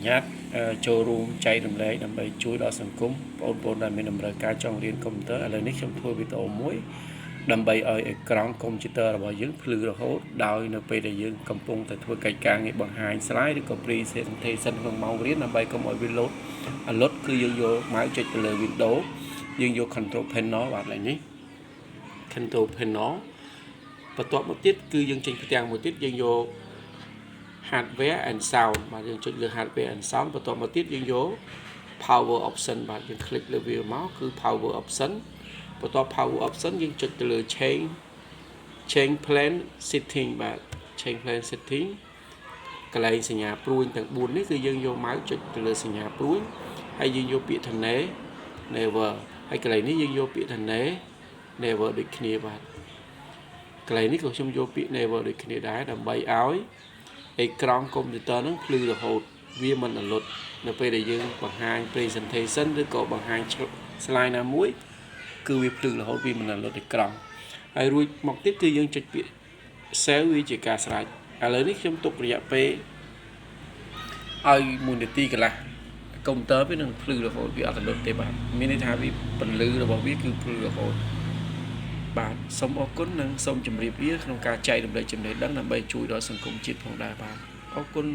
ญาติចូលរួមចែករំលែកដើម្បីជួយដល់សង្គមបងប្អូនដែលមានតម្រូវការចង់រៀនកុំព្យូទ័រឥឡូវនេះខ្ញុំធ្វើវីដេអូមួយដើម្បីឲ្យអេក្រង់កុំព្យូទ័ររបស់យើងភ្លឺរហូតដោយនៅពេលដែលយើងកំពុងតែធ្វើកិច្ចការងារបង្ហាញ slide ឬក៏ presentation ក្នុងម៉ោងរៀនដើម្បីកុំឲ្យវាលោតគឺយើងយកម៉ៅចុចទៅលើ window យើងយក control panel បាទឡើយនេះ control panel បន្ទាប់មកទៀតគឺយើងចេញផ្ទាំងមួយទៀតយើងយក hardware and sound បាទយើងចុចលើ hardware and sound បន្ទាប់មកទៀតយើងយក power option បាទយើង click លើវាមកគឺ power option បន្ទាប់ power option យើងចុចទៅលើ change plan setting បាទ change plan setting កន្លែងសញ្ញាព្រួយទាំង4នេះគឺយើងយកម៉ៅចុចទៅលើសញ្ញាព្រួយហើយយើងយកពាក្យថា never ហើយកន្លែងនេះយើងយកពាក្យថា never ដូចគ្នាបាទកន្លែងនេះក៏ខ្ញុំយកពាក្យ never ដូចគ្នាដែរដើម្បីឲ្យអេក្រង់កុំព្យូទ័រហ្នឹងភ្លឺរហូតវាមិនអលត់នៅពេលដែលយើងបង្ហាញ presentation ឬក៏បង្ហាញ slide ណាមួយគឺវាភ្លឺរហូតវាមិនអលត់អេក្រង់ហើយរួចមកទៀតគឺយើងចុចពាក្យ save វាជាការស្រេចឥឡូវនេះខ្ញុំទុករយៈពេលឲ្យ1នាទីកន្លះកុំព្យូទ័រវានឹងភ្លឺរហូតវាអត់អលត់ទេបាទមានន័យថាវាពន្លឺរបស់វាគឺភ្លឺរហូតបាទសូមអរគុណនិងសូមជម្រាបលាក្នុងការចែករំលែកចំណេះដឹងដើម្បីជួយដល់សង្គមជាតិផងដែរបាទអរគុណ